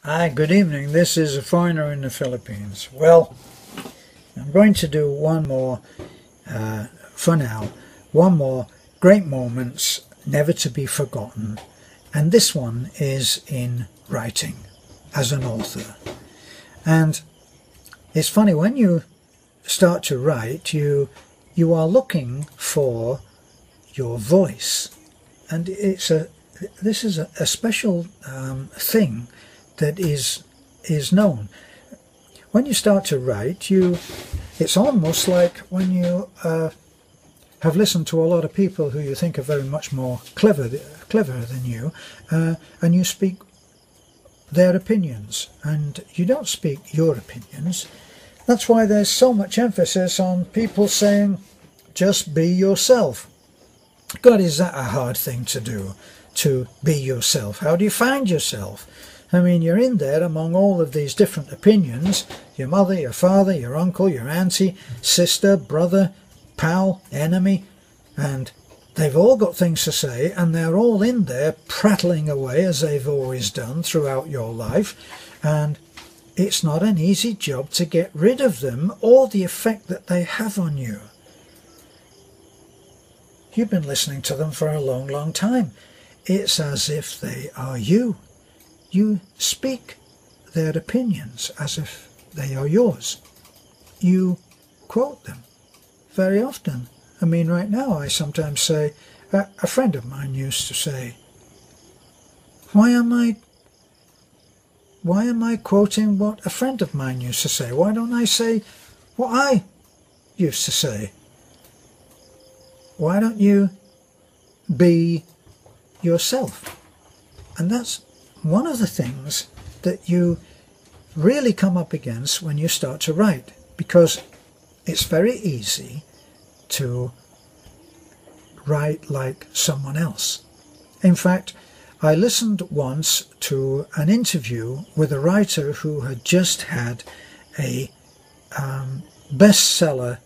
Hi, good evening. This is a foreigner in the Philippines. Well, I'm going to do one more, for now, one more great moments never to be forgotten. And this one is in writing, as an author. And it's funny, when you start to write, you are looking for your voice. And this is a special thing that is known. When you start to write, it's almost like when you have listened to a lot of people who you think are very much more clever than you, and you speak their opinions, and you don't speak your opinions. That's why there's so much emphasis on people saying, just be yourself. God, is that a hard thing to do, to be yourself? How do you find yourself? I mean, you're in there among all of these different opinions, your mother, your father, your uncle, your auntie, sister, brother, pal, enemy, and they've all got things to say, and they're all in there prattling away as they've always done throughout your life, and it's not an easy job to get rid of them or the effect that they have on you. You've been listening to them for a long, long time. It's as if they are you. You speak their opinions as if they are yours. You quote them very often. I mean, right now I sometimes say, a friend of mine used to say, why am I quoting what a friend of mine used to say? Why don't I say what I used to say? Why don't you be yourself? And that's one of the things that you really come up against when you start to write, because it's very easy to write like someone else. In fact, I listened once to an interview with a writer who had just had a bestseller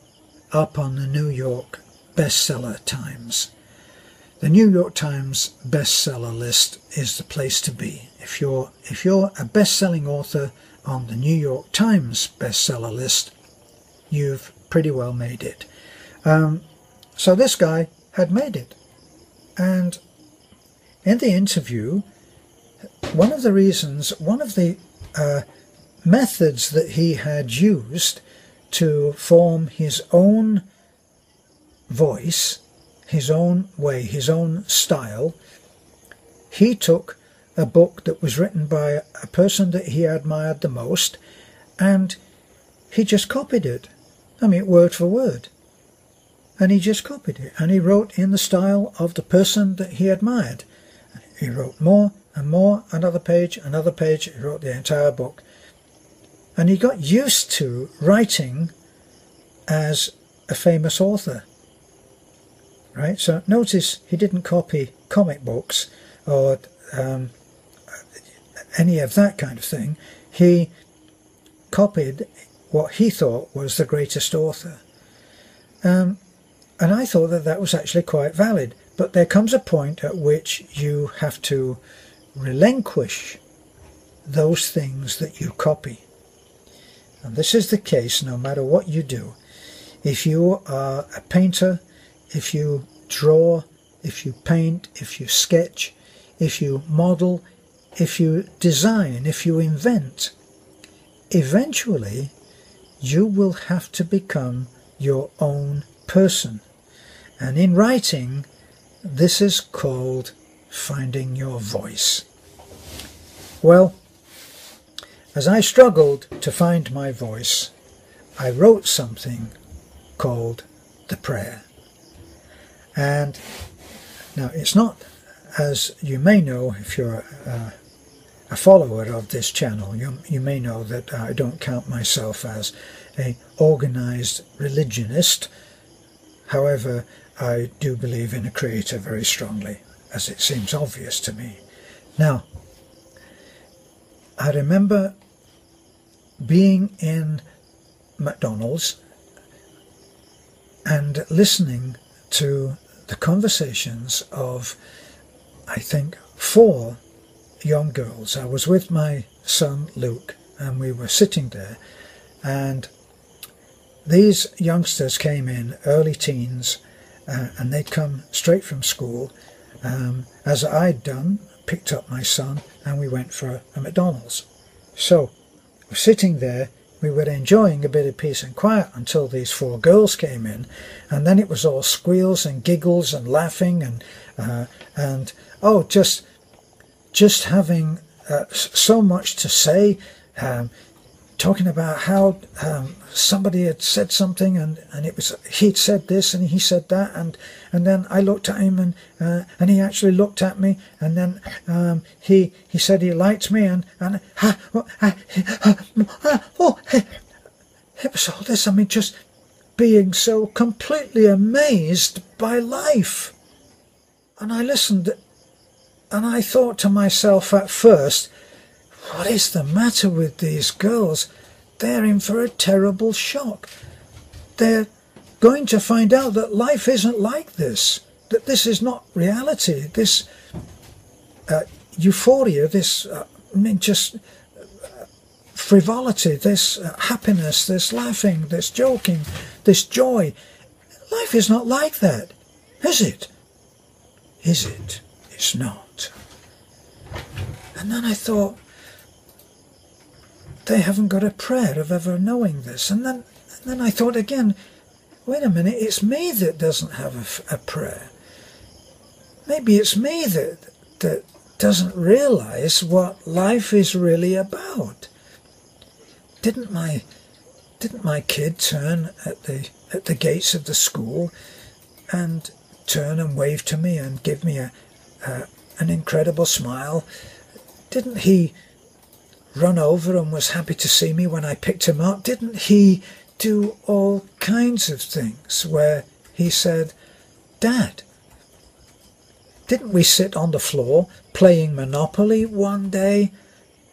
up on the New York Bestseller Times. The New York Times bestseller list is the place to be. If you're a best-selling author on the New York Times bestseller list, you've pretty well made it. So this guy had made it. And in the interview, one of the methods that he had used to form his own voice, his own way, his own style, he took a book that was written by a person that he admired the most, and he just copied it. I mean, word for word. And he just copied it, and he wrote in the style of the person that he admired. He wrote more and more, another page, he wrote the entire book. And he got used to writing as a famous author. Right? So notice he didn't copy comic books or any of that kind of thing. He copied what he thought was the greatest author. And I thought that that was actually quite valid. But there comes a point at which you have to relinquish those things that you copy. And this is the case no matter what you do. If you are a painter, if you draw, if you paint, if you sketch, if you model, if you design, if you invent, eventually you will have to become your own person. And in writing, this is called finding your voice. Well, as I struggled to find my voice, I wrote something called the prayer. And now it's not, as you may know if you're a follower of this channel, you may know that I don't count myself as an organized religionist. However, I do believe in a creator very strongly, as it seems obvious to me. Now, I remember being in McDonald's and listening to the conversations of, I think, 4 young girls. I was with my son Luke, and we were sitting there, and these youngsters came in, early teens, and they'd come straight from school, as I'd done, picked up my son, and we went for a McDonald's. So, we're sitting there, we were enjoying a bit of peace and quiet until these 4 girls came in, and then it was all squeals and giggles and laughing and oh, just having so much to say, talking about how somebody had said something, and it was he'd said this and he said that, and then I looked at him, and he actually looked at me, and then he said he liked me, and it was all this. I mean, just being so completely amazed by life. And I listened, and I thought to myself at first, what is the matter with these girls? They're in for a terrible shock. They're going to find out that life isn't like this, that this is not reality, this euphoria, this just frivolity, this happiness, this laughing, this joking, this joy. Life is not like that, is it? Is it? It's not. And then I thought, they haven't got a prayer of ever knowing this. And then I thought again, wait a minute, it's me that doesn't have a prayer. Maybe it's me that doesn't realize what life is really about. Didn't my kid turn at the gates of the school and turn and wave to me and give me an incredible smile? Didn't he run over and was happy to see me when I picked him up? Didn't he do all kinds of things where he said, Dad? Didn't we sit on the floor playing Monopoly one day?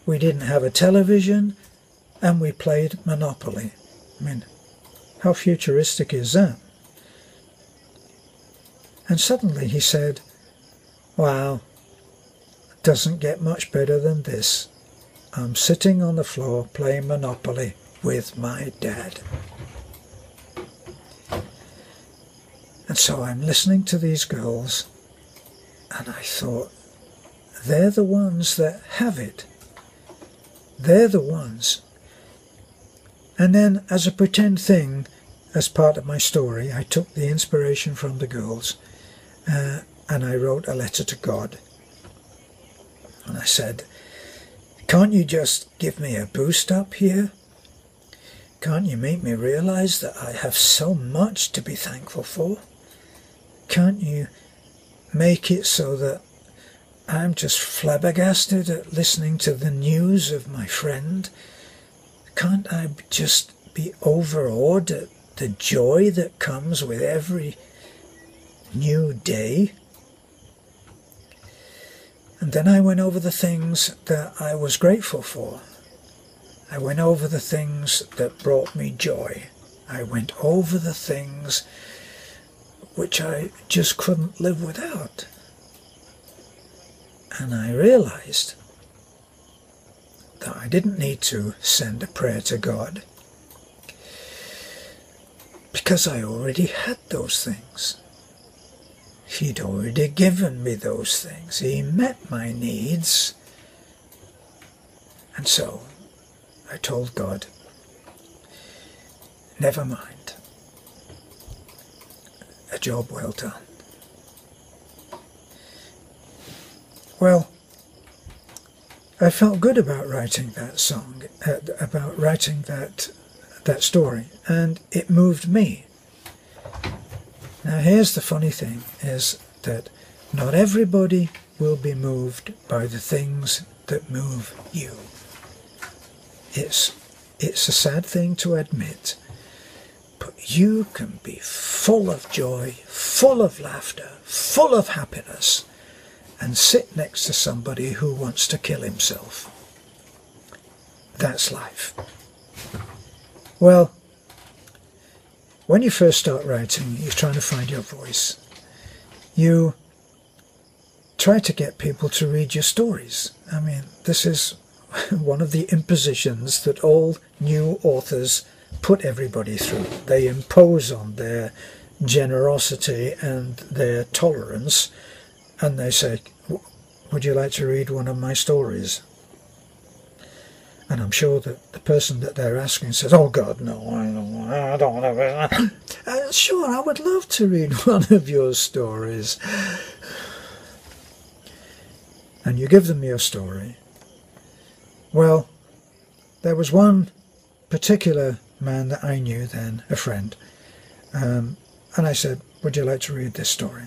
We didn't have a television and we played Monopoly. I mean, how futuristic is that? And suddenly he said, wow, it doesn't get much better than this. I'm sitting on the floor playing Monopoly with my dad. And so I'm listening to these girls, and I thought, they're the ones that have it. They're the ones. And then, as a pretend thing, as part of my story, I took the inspiration from the girls, and I wrote a letter to God. And I said, can't you just give me a boost up here? Can't you make me realize that I have so much to be thankful for? Can't you make it so that I'm just flabbergasted at listening to the news of my friend? Can't I just be overawed at the joy that comes with every new day? And then I went over the things that I was grateful for. I went over the things that brought me joy. I went over the things which I just couldn't live without. And I realized that I didn't need to send a prayer to God, because I already had those things. He'd already given me those things. He met my needs. And so I told God, never mind. A job well done. Well, I felt good about writing that song, about writing that story, and it moved me. Now here's the funny thing, is that not everybody will be moved by the things that move you. It's a sad thing to admit, but you can be full of joy, full of laughter, full of happiness, and sit next to somebody who wants to kill himself. That's life. Well, when you first start writing, you're trying to find your voice. You try to get people to read your stories. I mean, this is one of the impositions that all new authors put everybody through. They impose on their generosity and their tolerance, and they say, would you like to read one of my stories? And I'm sure that the person that they're asking says, oh God, no, I don't want to. Sure, I would love to read one of your stories. And you give them your story. Well, there was one particular man that I knew then, a friend, and I said, would you like to read this story?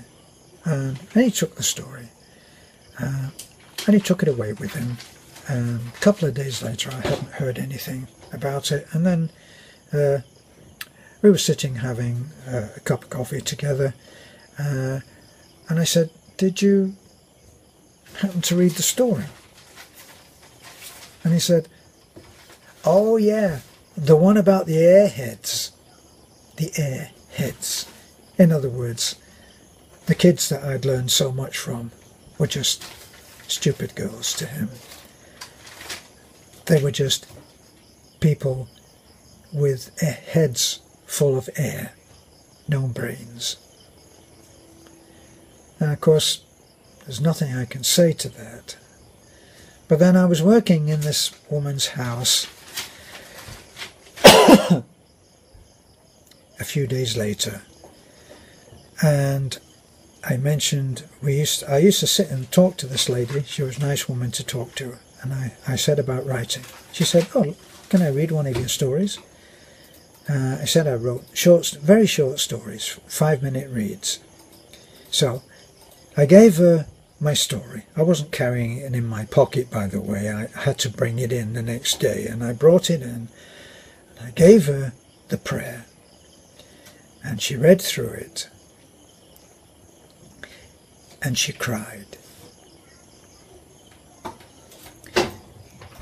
And he took the story, and he took it away with him. A couple of days later, I hadn't heard anything about it, and then we were sitting having a cup of coffee together, and I said, did you happen to read the story? And he said, oh yeah, the one about the airheads. The airheads. In other words, the kids that I'd learned so much from were just stupid girls to him. They were just people with heads full of air, no brains. And of course, there's nothing I can say to that. But then I was working in this woman's house a few days later, and I mentioned I used to sit and talk to this lady. She was a nice woman to talk to, and I said about writing. She said, oh, can I read one of your stories? I said I wrote very short stories, 5-minute reads. So I gave her my story. I wasn't carrying it in my pocket, by the way. I had to bring it in the next day, and I brought it in, and I gave her the prayer, and she read through it, and she cried.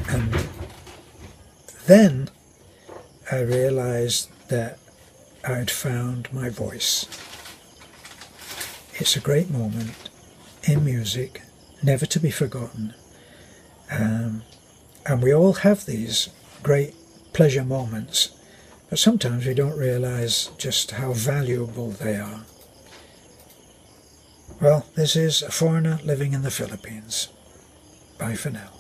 And then I realized that I'd found my voice. It's a great moment in music, never to be forgotten. And we all have these great pleasure moments, but sometimes we don't realize just how valuable they are. Well, this is A Foreigner Living in the Philippines. Bye for now.